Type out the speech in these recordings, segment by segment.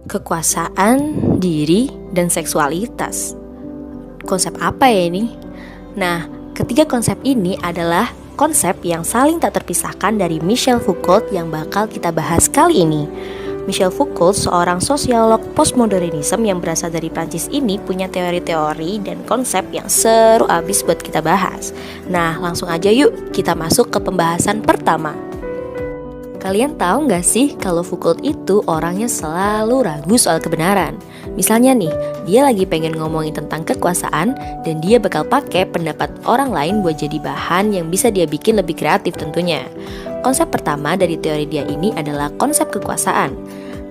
Kekuasaan, diri, dan seksualitas. Konsep apa ya ini? Nah, ketiga konsep ini adalah konsep yang saling tak terpisahkan dari Michel Foucault yang bakal kita bahas kali ini. Michel Foucault, seorang sosiolog postmodernisme yang berasal dari Prancis ini, punya teori-teori dan konsep yang seru abis buat kita bahas. Nah, langsung aja yuk kita masuk ke pembahasan pertama. Kalian tahu nggak sih kalau Foucault itu orangnya selalu ragu soal kebenaran. Misalnya nih, dia lagi pengen ngomongin tentang kekuasaan dan dia bakal pakai pendapat orang lain buat jadi bahan yang bisa dia bikin lebih kreatif tentunya. Konsep pertama dari teori dia ini adalah konsep kekuasaan.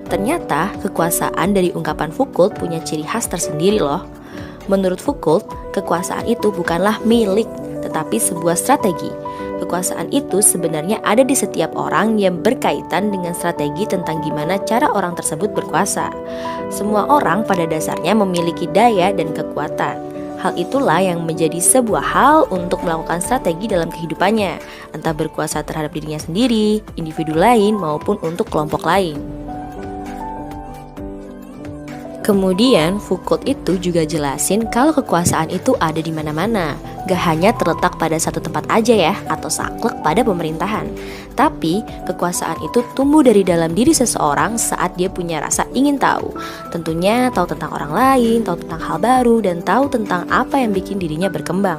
Ternyata kekuasaan dari ungkapan Foucault punya ciri khas tersendiri loh. Menurut Foucault, kekuasaan itu bukanlah milik, tetapi sebuah strategi. Kekuasaan itu sebenarnya ada di setiap orang yang berkaitan dengan strategi tentang gimana cara orang tersebut berkuasa. Semua orang pada dasarnya memiliki daya dan kekuatan. Hal itulah yang menjadi sebuah hal untuk melakukan strategi dalam kehidupannya, entah berkuasa terhadap dirinya sendiri, individu lain, maupun untuk kelompok lain. Kemudian Foucault itu juga jelasin kalau kekuasaan itu ada di mana-mana, gak hanya terletak pada satu tempat aja ya, atau saklek pada pemerintahan. Tapi kekuasaan itu tumbuh dari dalam diri seseorang saat dia punya rasa ingin tahu. Tentunya tahu tentang orang lain, tahu tentang hal baru, dan tahu tentang apa yang bikin dirinya berkembang.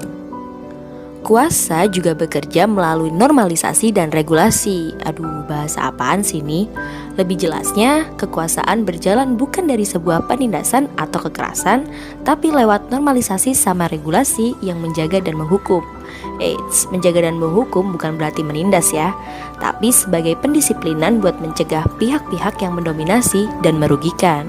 Kuasa juga bekerja melalui normalisasi dan regulasi. Aduh, bahasa apaan sih ini? Lebih jelasnya, kekuasaan berjalan bukan dari sebuah penindasan atau kekerasan, tapi lewat normalisasi sama regulasi yang menjaga dan menghukum. Eits, menjaga dan menghukum bukan berarti menindas ya, tapi sebagai pendisiplinan buat mencegah pihak-pihak yang mendominasi dan merugikan.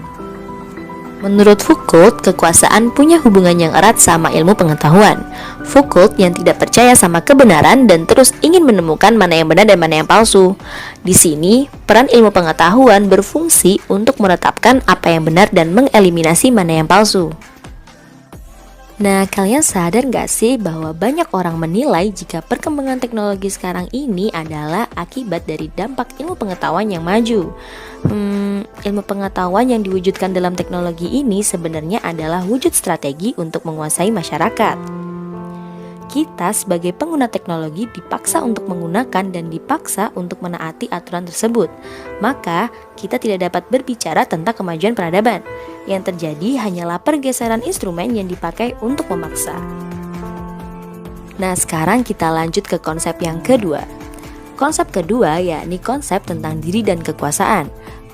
Menurut Foucault, kekuasaan punya hubungan yang erat sama ilmu pengetahuan. Foucault yang tidak percaya sama kebenaran dan terus ingin menemukan mana yang benar dan mana yang palsu. Di sini, peran ilmu pengetahuan berfungsi untuk menetapkan apa yang benar dan mengeliminasi mana yang palsu. Nah, kalian sadar gak sih bahwa banyak orang menilai jika perkembangan teknologi sekarang ini adalah akibat dari dampak ilmu pengetahuan yang maju? Ilmu pengetahuan yang diwujudkan dalam teknologi ini sebenarnya adalah wujud strategi untuk menguasai masyarakat. Kita sebagai pengguna teknologi dipaksa untuk menggunakan dan dipaksa untuk menaati aturan tersebut. Maka, kita tidak dapat berbicara tentang kemajuan peradaban. Yang terjadi hanyalah pergeseran instrumen yang dipakai untuk memaksa. Nah, sekarang kita lanjut ke konsep yang kedua. Konsep kedua yakni konsep tentang diri dan kekuasaan.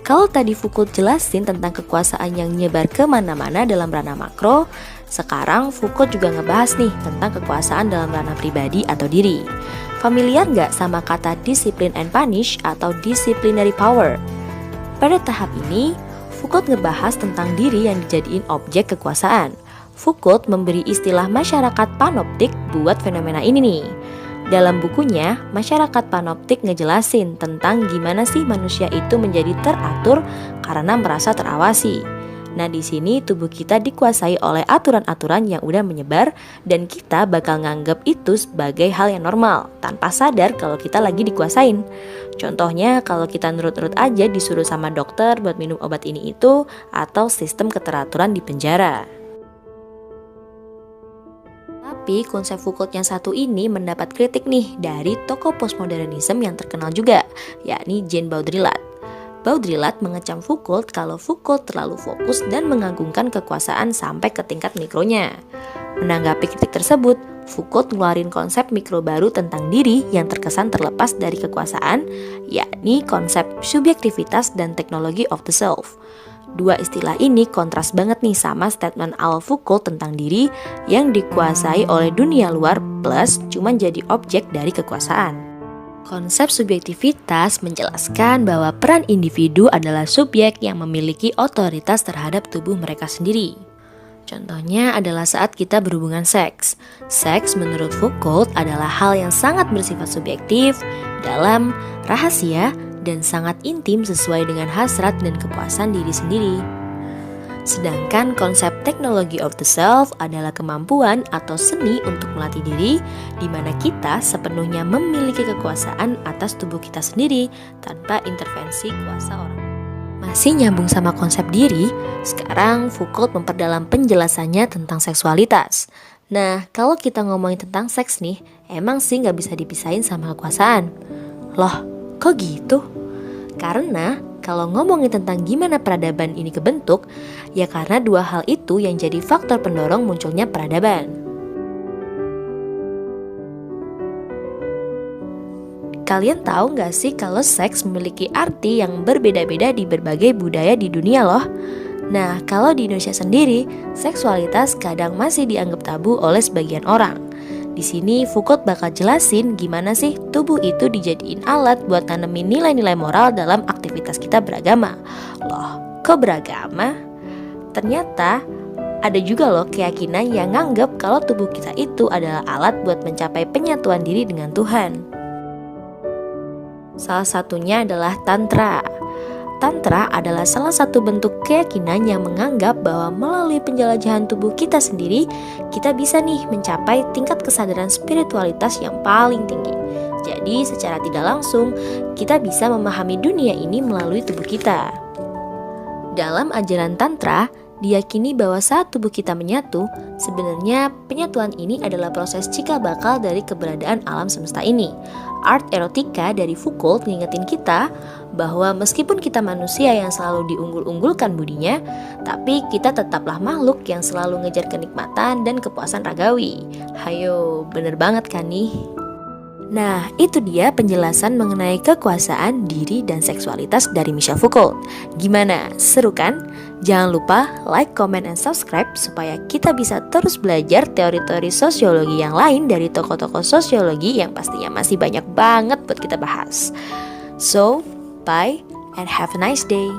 Kalau tadi Foucault jelasin tentang kekuasaan yang nyebar kemana-mana dalam ranah makro, sekarang Foucault juga ngebahas nih tentang kekuasaan dalam ranah pribadi atau diri. Familiar nggak sama kata discipline and punish atau disciplinary power? Pada tahap ini, Foucault ngebahas tentang diri yang dijadiin objek kekuasaan. Foucault memberi istilah masyarakat panoptik buat fenomena ini nih. Dalam bukunya, masyarakat panoptik ngejelasin tentang gimana sih manusia itu menjadi teratur karena merasa terawasi. Nah, di sini tubuh kita dikuasai oleh aturan-aturan yang udah menyebar dan kita bakal nganggep itu sebagai hal yang normal tanpa sadar kalau kita lagi dikuasain. Contohnya kalau kita nurut-nurut aja disuruh sama dokter buat minum obat ini itu, atau sistem keteraturan di penjara. Tapi konsep Foucault yang satu ini mendapat kritik nih dari tokoh postmodernisme yang terkenal juga, yakni Jean Baudrillard. Baudrillard mengecam Foucault kalau Foucault terlalu fokus dan mengagungkan kekuasaan sampai ke tingkat mikronya. Menanggapi kritik tersebut, Foucault ngeluarin konsep mikro baru tentang diri yang terkesan terlepas dari kekuasaan, yakni konsep subjektivitas dan teknologi of the self. Dua istilah ini kontras banget nih sama statement awal Foucault tentang diri yang dikuasai oleh dunia luar plus cuman jadi objek dari kekuasaan. Konsep subjektivitas menjelaskan bahwa peran individu adalah subjek yang memiliki otoritas terhadap tubuh mereka sendiri. Contohnya adalah saat kita berhubungan seks. Seks menurut Foucault adalah hal yang sangat bersifat subjektif, dalam, rahasia, dan sangat intim sesuai dengan hasrat dan kepuasan diri sendiri. Sedangkan konsep teknologi of the self adalah kemampuan atau seni untuk melatih diri di mana kita sepenuhnya memiliki kekuasaan atas tubuh kita sendiri tanpa intervensi kuasa orang. Masih nyambung sama konsep diri, sekarang Foucault memperdalam penjelasannya tentang seksualitas. Nah, kalau kita ngomongin tentang seks nih, emang sih nggak bisa dipisahin sama kekuasaan. Loh, kok gitu? Karena kalau ngomongin tentang gimana peradaban ini kebentuk, ya karena dua hal itu yang jadi faktor pendorong munculnya peradaban. Kalian tahu nggak sih kalau seks memiliki arti yang berbeda-beda di berbagai budaya di dunia loh? Nah, kalau di Indonesia sendiri, seksualitas kadang masih dianggap tabu oleh sebagian orang. Di sini Foucault bakal jelasin gimana sih tubuh itu dijadiin alat buat nanemin nilai-nilai moral dalam aktivitas kita beragama. Loh, kok beragama? Ternyata ada juga loh keyakinan yang nganggap kalau tubuh kita itu adalah alat buat mencapai penyatuan diri dengan Tuhan. Salah satunya adalah Tantra. Tantra adalah salah satu bentuk keyakinan yang menganggap bahwa melalui penjelajahan tubuh kita sendiri, kita bisa nih mencapai tingkat kesadaran spiritualitas yang paling tinggi. Jadi secara tidak langsung, kita bisa memahami dunia ini melalui tubuh kita. Dalam ajaran Tantra, diyakini bahwa saat tubuh kita menyatu, sebenarnya penyatuan ini adalah proses cikal bakal dari keberadaan alam semesta ini. Art erotika dari Foucault ngingetin kita bahwa meskipun kita manusia yang selalu diunggul-unggulkan budinya, tapi kita tetaplah makhluk yang selalu ngejar kenikmatan dan kepuasan ragawi. Hayo, bener banget kan nih? Nah, itu dia penjelasan mengenai kekuasaan, diri, dan seksualitas dari Michel Foucault. Gimana? Seru kan? Jangan lupa like, comment, and subscribe supaya kita bisa terus belajar teori-teori sosiologi yang lain dari tokoh-tokoh sosiologi yang pastinya masih banyak banget buat kita bahas. So, bye and have a nice day.